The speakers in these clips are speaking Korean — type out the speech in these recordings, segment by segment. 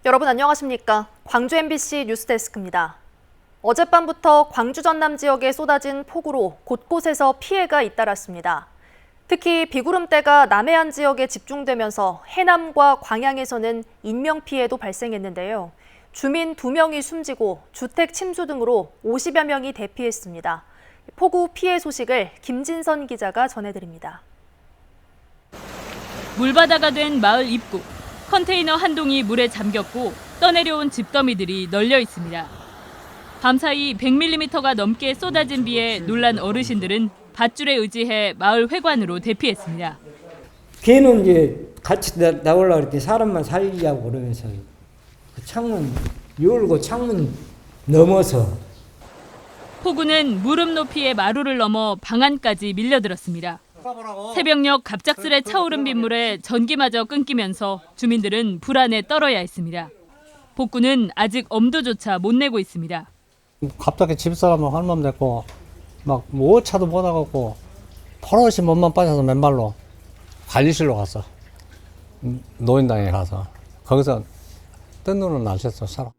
여러분 안녕하십니까? 광주 MBC 뉴스데스크입니다. 어젯밤부터 광주 전남 지역에 쏟아진 폭우로 곳곳에서 피해가 잇따랐습니다. 특히 비구름대가 남해안 지역에 집중되면서 해남과 광양에서는 인명피해도 발생했는데요. 주민 2명이 숨지고 주택 침수 등으로 50여 명이 대피했습니다. 폭우 피해 소식을 김진선 기자가 전해드립니다. 물바다가 된 마을 입구. 컨테이너 한 동이 물에 잠겼고 떠내려온 집더미들이 널려 있습니다. 밤사이 100mm가 넘게 쏟아진 비에 놀란 어르신들은 밧줄에 의지해 마을 회관으로 대피했습니다. 걔는 이제 같이 나오려고 그랬더니 사람만 살리자고 그러면서 그 창문 열고 창문 넘어서 폭우는 무릎 높이의 마루를 넘어 방 안까지 밀려들었습니다. 새벽녘 갑작스레 차오른 빗물에 전기마저 끊기면서 주민들은 불안에 떨어야 했습니다. 복구는 아직 엄두조차 못 내고 있습니다. 갑자기 집사람은 할멈 됐고 막 오차도 못 하고 버릇이 몸만 빠져서 맨발로 관리실로 갔어. 노인당에 가서 거기서 뜬 눈은 나셨어 살아.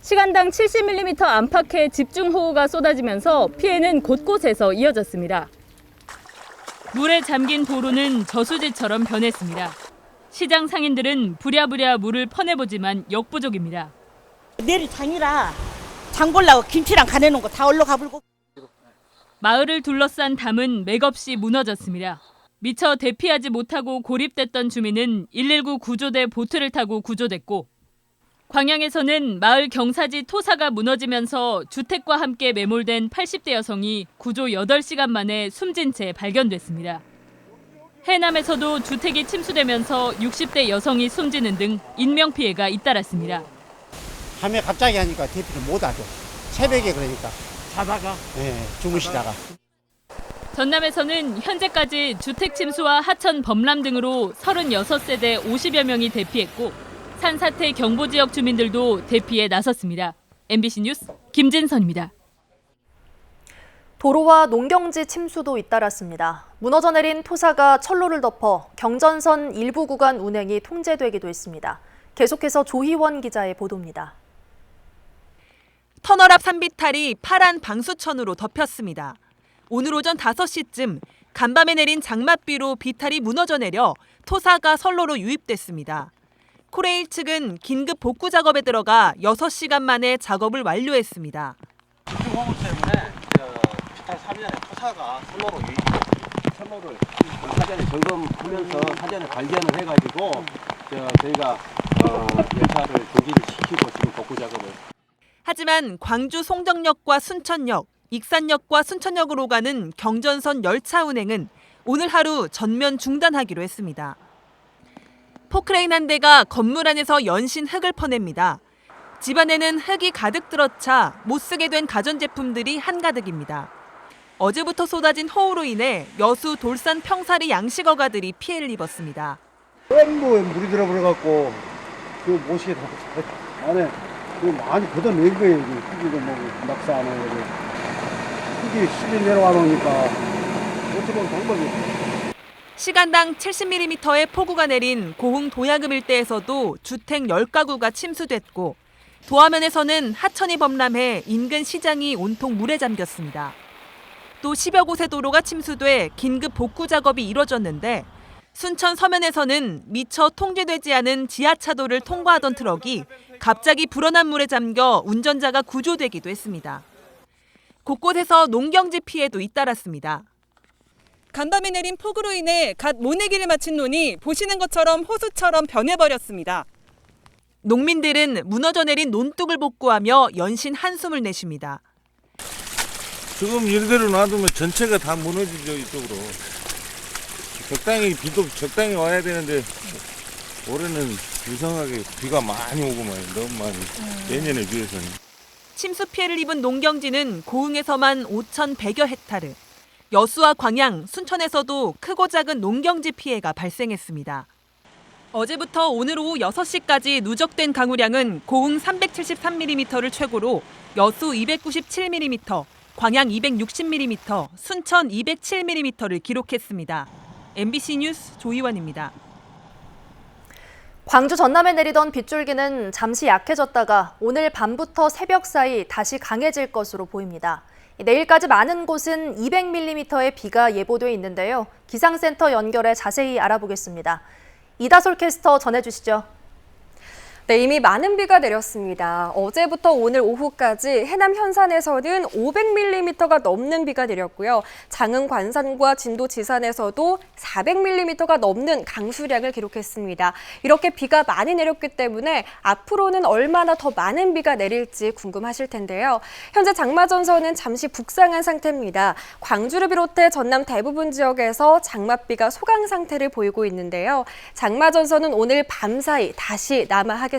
시간당 70mm 안팎의 집중호우가 쏟아지면서 피해는 곳곳에서 이어졌습니다. 물에 잠긴 도로는 저수지처럼 변했습니다. 시장 상인들은 부랴부랴 물을 퍼내보지만 역부족입니다. 내일 장이라 장 보려고 김치랑 간해놓은 거 다 얼로 가불고. 마을을 둘러싼 담은 맥없이 무너졌습니다. 미처 대피하지 못하고 고립됐던 주민은 119 구조대 보트를 타고 구조됐고 광양에서는 마을 경사지 토사가 무너지면서 주택과 함께 매몰된 80대 여성이 구조 8시간 만에 숨진 채 발견됐습니다. 해남에서도 주택이 침수되면서 60대 여성이 숨지는 등 인명피해가 잇따랐습니다. 밤에 갑자기 하니까 대피를 못하죠. 새벽에 그러니까 자다가 주무시다가. 전남에서는 현재까지 주택 침수와 하천 범람 등으로 36세대 50여 명이 대피했고 산사태 경보 지역 주민들도 대피에 나섰습니다. MBC 뉴스 김진선입니다. 도로와 농경지 침수도 잇따랐습니다. 무너져 내린 토사가 철로를 덮어 경전선 일부 구간 운행이 통제되기도 했습니다. 계속해서 조희원 기자의 보도입니다. 터널 앞 산비탈이 파란 방수천으로 덮였습니다. 오늘 오전 5시쯤 간밤에 내린 장맛비로 비탈이 무너져 내려 토사가 선로로 유입됐습니다. 코레일 측은 긴급 복구 작업에 들어가 6시간 만에 작업을 완료했습니다. 집중호우 때문에 비탈 3년에 토사가 선로로 선로를 사전에 점검하면서 사전에 발견을 해가지고 저희가 열차를 정지를 시키고 지금 복구 작업을. 하지만 광주 송정역과 순천역, 익산역과 순천역으로 가는 경전선 열차 운행은 오늘 하루 전면 중단하기로 했습니다. 포크레인 한 대가 건물 안에서 연신 흙을 퍼냅니다. 집안에는 흙이 가득 들어차 못 쓰게 된 가전제품들이 한가득입니다. 어제부터 쏟아진 호우로 인해 여수, 돌산, 평사리 양식어가들이 피해를 입었습니다. 전부에 물이 들어버려갖고 그 못이 다 안에 많이 걷어낸 거예요. 흙이도 낙사 안 하고 흙이 실려 내려와 놓으니까 어떻게 보면 방법이 없어요. 시간당 70mm의 폭우가 내린 고흥 도야금 일대에서도 주택 10가구가 침수됐고 도하면에서는 하천이 범람해 인근 시장이 온통 물에 잠겼습니다. 또 10여 곳의 도로가 침수돼 긴급 복구 작업이 이뤄졌는데 순천 서면에서는 미처 통제되지 않은 지하차도를 통과하던 트럭이 갑자기 불어난 물에 잠겨 운전자가 구조되기도 했습니다. 곳곳에서 농경지 피해도 잇따랐습니다. 간밤에 내린 폭우로 인해 갓 모내기를 마친 논이 보시는 것처럼 호수처럼 변해버렸습니다. 농민들은 무너져 내린 논둑을 복구하며 연신 한숨을 내쉽니다. 지금 이대로 놔두면 전체가 다 무너지죠, 이쪽으로. 적당히 비도 적당히 와야 되는데 올해는 이상하게 비가 많이 오고만 너무 많이 예년에 비해서는. 침수 피해를 입은 농경지는 고흥에서만 5,100여 헥타르, 여수와 광양, 순천에서도 크고 작은 농경지 피해가 발생했습니다. 어제부터 오늘 오후 6시까지 누적된 강우량은 고흥 373mm를 최고로 여수 297mm, 광양 260mm, 순천 207mm를 기록했습니다. MBC 뉴스 조희원입니다. 광주 전남에 내리던 빗줄기는 잠시 약해졌다가 오늘 밤부터 새벽 사이 다시 강해질 것으로 보입니다. 내일까지 많은 곳은 200mm의 비가 예보돼 있는데요. 기상센터 연결해 자세히 알아보겠습니다. 이다솔 캐스터 전해주시죠. 네, 이미 많은 비가 내렸습니다. 어제부터 오늘 오후까지 해남 현산에서는 500mm가 넘는 비가 내렸고요. 장흥 관산과 진도 지산에서도 400mm가 넘는 강수량을 기록했습니다. 이렇게 비가 많이 내렸기 때문에 앞으로는 얼마나 더 많은 비가 내릴지 궁금하실 텐데요. 현재 장마전선은 잠시 북상한 상태입니다. 광주를 비롯해 전남 대부분 지역에서 장맛비가 소강 상태를 보이고 있는데요. 장마전선은 오늘 밤사이 다시 남하하겠습니다.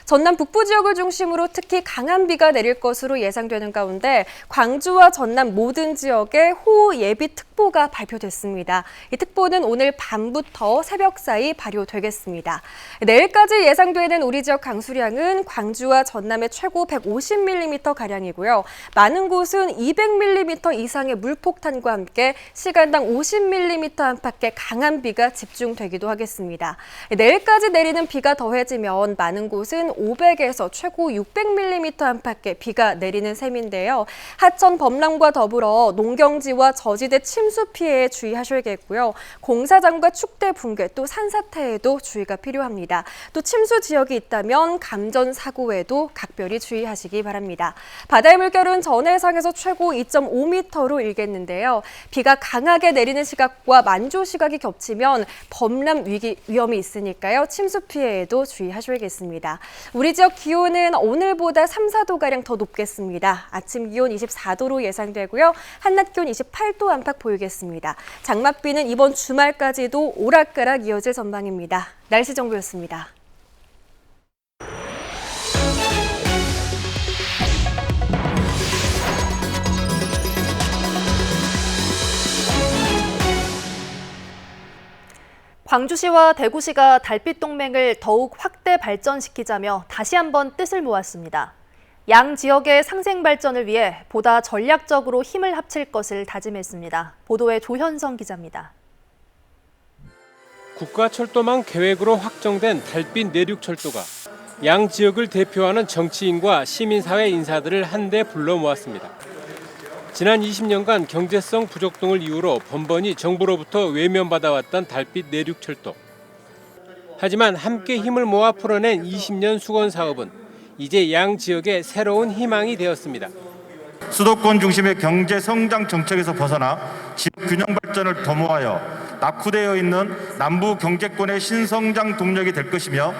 전남 북부 지역을 중심으로 특히 강한 비가 내릴 것으로 예상되는 가운데 광주와 전남 모든 지역에 호우 예비특보가 발표됐습니다. 이 특보는 오늘 밤부터 새벽 사이 발효되겠습니다. 내일까지 예상되는 우리 지역 강수량은 광주와 전남의 최고 150mm가량이고요. 많은 곳은 200mm 이상의 물폭탄과 함께 시간당 50mm 안팎의 강한 비가 집중되기도 하겠습니다. 내일까지 내리는 비가 더해지면 많은 곳은 500에서 최고 600mm 안팎의 비가 내리는 셈인데요. 하천 범람과 더불어 농경지와 저지대 침수 피해에 주의하셔야겠고요. 공사장과 축대 붕괴 또 산사태에도 주의가 필요합니다. 또 침수 지역이 있다면 감전 사고에도 각별히 주의하시기 바랍니다. 바다의 물결은 전해상에서 최고 2.5m로 일겠는데요. 비가 강하게 내리는 시각과 만조 시각이 겹치면 범람 위험이 있으니까요. 침수 피해에도 주의하셔야겠습니다. 우리 지역 기온은 오늘보다 3, 4도가량 더 높겠습니다. 아침 기온 24도로 예상되고요. 한낮 기온 28도 안팎 보이겠습니다. 장맛비는 이번 주말까지도 오락가락 이어질 전망입니다. 날씨 정보였습니다. 광주시와 대구시가 달빛 동맹을 더욱 확대 발전시키자며 다시 한번 뜻을 모았습니다. 양 지역의 상생 발전을 위해 보다 전략적으로 힘을 합칠 것을 다짐했습니다. 보도에 조현성 기자입니다. 국가철도망 계획으로 확정된 달빛 내륙철도가 양 지역을 대표하는 정치인과 시민사회 인사들을 한데 불러 모았습니다. 지난 20년간 경제성 부족 등을 이유로 번번이 정부로부터 외면받아왔던 달빛 내륙철도. 하지만 함께 힘을 모아 풀어낸 20년 수건 사업은 이제 양 지역의 새로운 희망이 되었습니다. 수도권 중심의 경제 성장 정책에서 벗어나 지역 균형 발전을 도모하여 낙후되어 있는 남부 경제권의 신성장 동력이 될 것이며,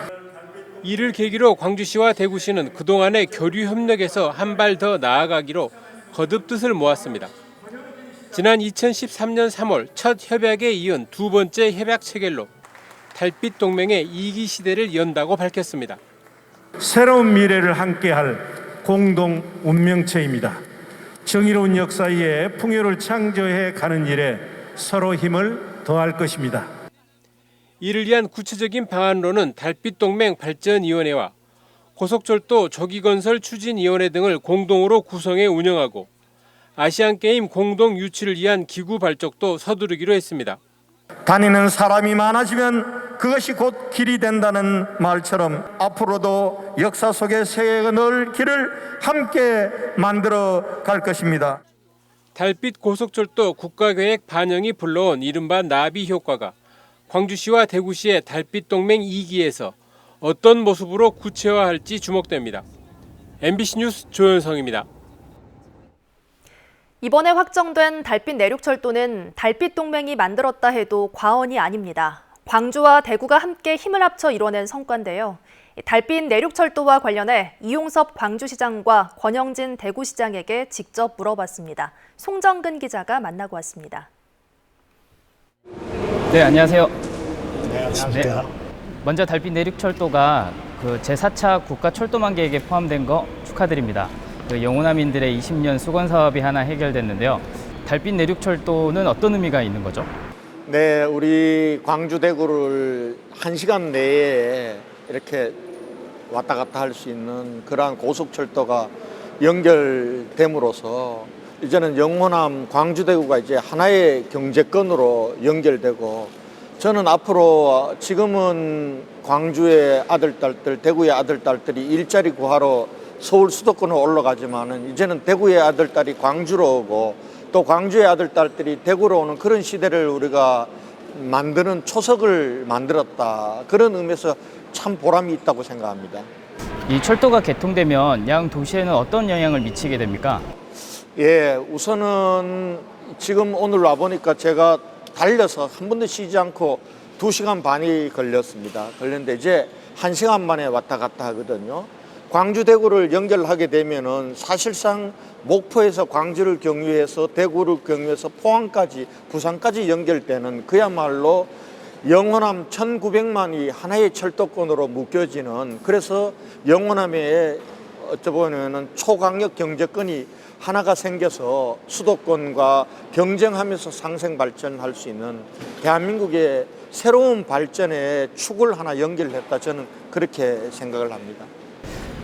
이를 계기로 광주시와 대구시는 그동안의 교류 협력에서 한 발 더 나아가기로 거듭 뜻을 모았습니다. 지난 2013년 3월 첫 협약에 이은 두 번째 협약 체결로 달빛 동맹의 2기 시대를 연다고 밝혔습니다. 새로운 미래를 함께할 공동 운명체입니다. 정의로운 역사 위에 풍요를 창조해 가는 일에 서로 힘을 더할 것입니다. 이를 위한 구체적인 방안으로는 달빛 동맹 발전위원회와 고속철도 조기건설 추진위원회 등을 공동으로 구성해 운영하고 아시안게임 공동 유치를 위한 기구 발족도 서두르기로 했습니다. 다니는 사람이 많아지면 그것이 곧 길이 된다는 말처럼 앞으로도 역사 속에 새겨 넣을 길을 함께 만들어 갈 것입니다. 달빛 고속철도 국가계획 반영이 불러온 이른바 나비 효과가 광주시와 대구시의 달빛 동맹 2기에서 어떤 모습으로 구체화할지 주목됩니다. MBC 뉴스 조현성입니다. 이번에 확정된 달빛 내륙철도는 달빛 동맹이 만들었다 해도 과언이 아닙니다. 광주와 대구가 함께 힘을 합쳐 이뤄낸 성과인데요. 달빛 내륙철도와 관련해 이용섭 광주시장과 권영진 대구시장에게 직접 물어봤습니다. 송정근 기자가 만나고 왔습니다. 네, 안녕하세요. 네, 안녕하십니까. 네. 먼저 달빛 내륙철도가 제4차 국가철도망 계획에 포함된 거 축하드립니다. 영호남인들의 20년 수건 사업이 하나 해결됐는데요. 달빛 내륙철도는 어떤 의미가 있는 거죠? 네, 우리 광주 대구를 1시간 내에 이렇게 왔다 갔다 할 수 있는 그러한 고속철도가 연결됨으로써 이제는 영호남 광주 대구가 이제 하나의 경제권으로 연결되고 저는 앞으로 지금은 광주의 아들, 딸들, 대구의 아들, 딸들이 일자리 구하러 서울 수도권으로 올라가지만은 이제는 대구의 아들, 딸이 광주로 오고 또 광주의 아들, 딸들이 대구로 오는 그런 시대를 우리가 만드는 초석을 만들었다. 그런 의미에서 참 보람이 있다고 생각합니다. 이 철도가 개통되면 양 도시에는 어떤 영향을 미치게 됩니까? 예, 우선은 지금 오늘 와보니까 제가 달려서 한 번도 쉬지 않고 2시간 반이 걸렸습니다. 걸렸는데 이제 1시간 만에 왔다 갔다 하거든요. 광주, 대구를 연결하게 되면은 사실상 목포에서 광주를 경유해서 대구를 경유해서 포항까지, 부산까지 연결되는 그야말로 영호남 1900만이 하나의 철도권으로 묶여지는, 그래서 영호남에 어쩌보면은 초강력 경제권이 하나가 생겨서 수도권과 경쟁하면서 상생 발전할 수 있는 대한민국의 새로운 발전의 축을 하나 연결했다. 저는 그렇게 생각을 합니다.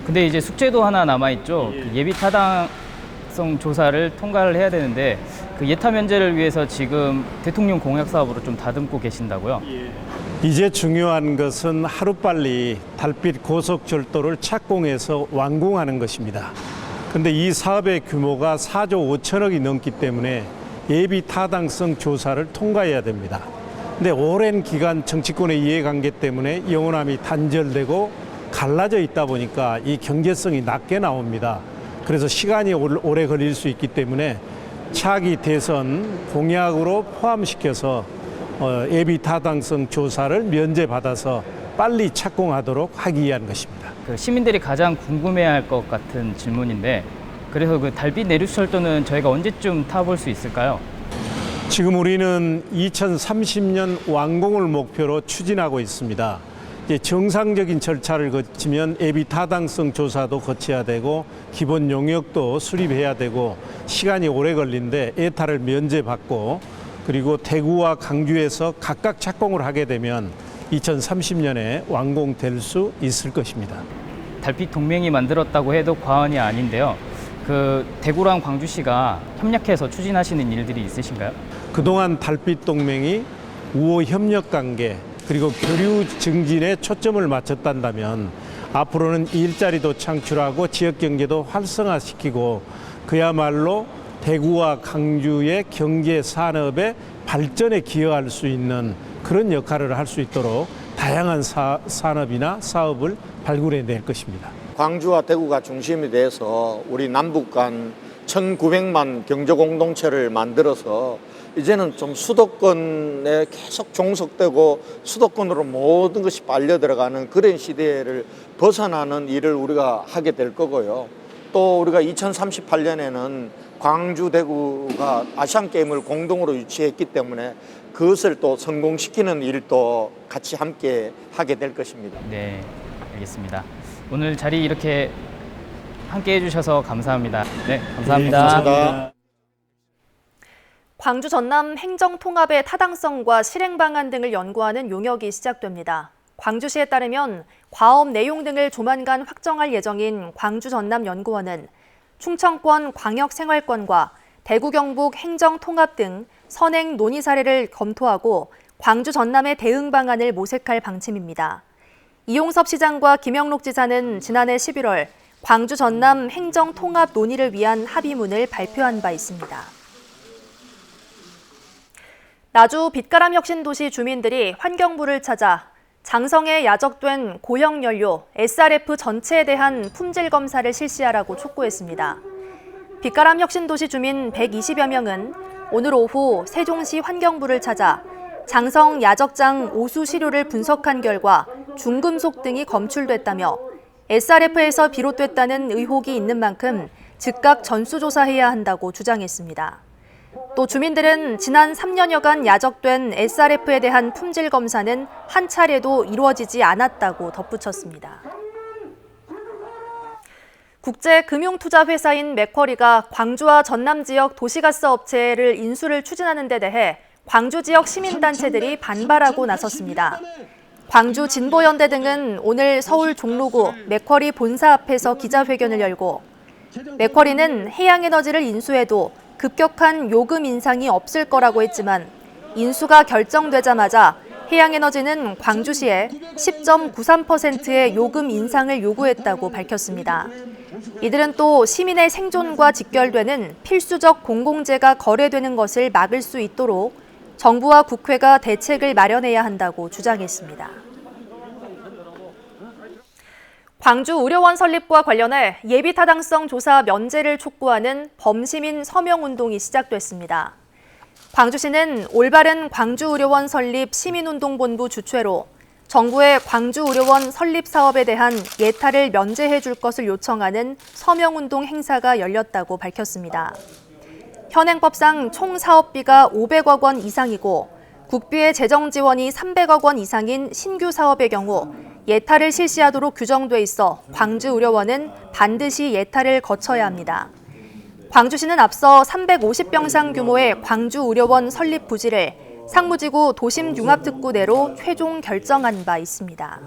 근데 이제 숙제도 하나 남아있죠. 그 예비 타당성 조사를 통과를 해야 되는데 그 예타 면제를 위해서 지금 대통령 공약 사업으로 좀 다듬고 계신다고요? 이제 중요한 것은 하루빨리 달빛 고속철도를 착공해서 완공하는 것입니다. 그런데 이 사업의 규모가 4조 5천억이 넘기 때문에 예비 타당성 조사를 통과해야 됩니다. 근데 오랜 기간 정치권의 이해관계 때문에 영호남이 단절되고 갈라져 있다 보니까 이 경제성이 낮게 나옵니다. 그래서 시간이 오래 걸릴 수 있기 때문에 차기 대선 공약으로 포함시켜서 예비 타당성 조사를 면제받아서 빨리 착공하도록 하기 위한 것입니다. 그 시민들이 가장 궁금해할 것 같은 질문인데 그래서 그 달빛 내륙철도는 저희가 언제쯤 타볼 수 있을까요? 지금 우리는 2030년 완공을 목표로 추진하고 있습니다. 이제 정상적인 절차를 거치면 예비 타당성 조사도 거쳐야 되고 기본 용역도 수립해야 되고 시간이 오래 걸리는데 예타를 면제받고 그리고 대구와 강주에서 각각 착공을 하게 되면 2030년에 완공될 수 있을 것입니다. 달빛 동맹이 만들었다고 해도 과언이 아닌데요. 그 대구랑 광주시가 협력해서 추진하시는 일들이 있으신가요? 그동안 달빛 동맹이 우호 협력 관계 그리고 교류 증진에 초점을 맞췄단다면 앞으로는 일자리도 창출하고 지역 경제도 활성화시키고 그야말로 대구와 강주의 경제 산업의 발전에 기여할 수 있는 그런 역할을 할 수 있도록 다양한 산업이나 사업을 발굴해낼 것입니다. 광주와 대구가 중심이 돼서 우리 남북 간 1900만 경제공동체를 만들어서 이제는 좀 수도권에 계속 종속되고 수도권으로 모든 것이 빨려 들어가는 그런 시대를 벗어나는 일을 우리가 하게 될 거고요. 또 우리가 2038년에는 광주, 대구가 아시안게임을 공동으로 유치했기 때문에 그것을 또 성공시키는 일도 같이 함께 하게 될 것입니다. 네, 알겠습니다. 오늘 자리 이렇게 함께 해주셔서 감사합니다. 네, 감사합니다. 네, 감사합니다. 광주 전남 행정통합의 타당성과 실행 방안 등을 연구하는 용역이 시작됩니다. 광주시에 따르면 과업 내용 등을 조만간 확정할 예정인 광주 전남 연구원은 충청권 광역생활권과 대구 경북 행정통합 등 선행 논의 사례를 검토하고 광주 전남의 대응 방안을 모색할 방침입니다. 이용섭 시장과 김영록 지사는 지난해 11월 광주 전남 행정통합 논의를 위한 합의문을 발표한 바 있습니다. 나주 빛가람 혁신도시 주민들이 환경부를 찾아 장성에 야적된 고형연료 SRF 전체에 대한 품질 검사를 실시하라고 촉구했습니다. 빛가람 혁신도시 주민 120여 명은 오늘 오후 세종시 환경부를 찾아 장성 야적장 오수 시료를 분석한 결과 중금속 등이 검출됐다며 SRF에서 비롯됐다는 의혹이 있는 만큼 즉각 전수조사해야 한다고 주장했습니다. 또 주민들은 지난 3년여간 야적된 SRF에 대한 품질 검사는 한 차례도 이루어지지 않았다고 덧붙였습니다. 국제금융투자회사인 맥쿼리가 광주와 전남 지역 도시가스 업체를 인수를 추진하는 데 대해 광주 지역 시민단체들이 반발하고 나섰습니다. 광주 진보연대 등은 오늘 서울 종로구 맥쿼리 본사 앞에서 기자회견을 열고 맥쿼리는 해양에너지를 인수해도 급격한 요금 인상이 없을 거라고 했지만 인수가 결정되자마자 해양에너지는 광주시에 10.93%의 요금 인상을 요구했다고 밝혔습니다. 이들은 또 시민의 생존과 직결되는 필수적 공공재가 거래되는 것을 막을 수 있도록 정부와 국회가 대책을 마련해야 한다고 주장했습니다. 광주의료원 설립과 관련해 예비타당성 조사 면제를 촉구하는 범시민 서명운동이 시작됐습니다. 광주시는 올바른 광주의료원 설립 시민운동본부 주최로 정부의 광주의료원 설립 사업에 대한 예타를 면제해 줄 것을 요청하는 서명운동 행사가 열렸다고 밝혔습니다. 현행법상 총 사업비가 500억 원 이상이고 국비의 재정 지원이 300억 원 이상인 신규 사업의 경우 예타를 실시하도록 규정돼 있어 광주의료원은 반드시 예타를 거쳐야 합니다. 광주시는 앞서 350병상 규모의 광주의료원 설립 부지를 상무지구 도심융합특구 내로 최종 결정한 바 있습니다.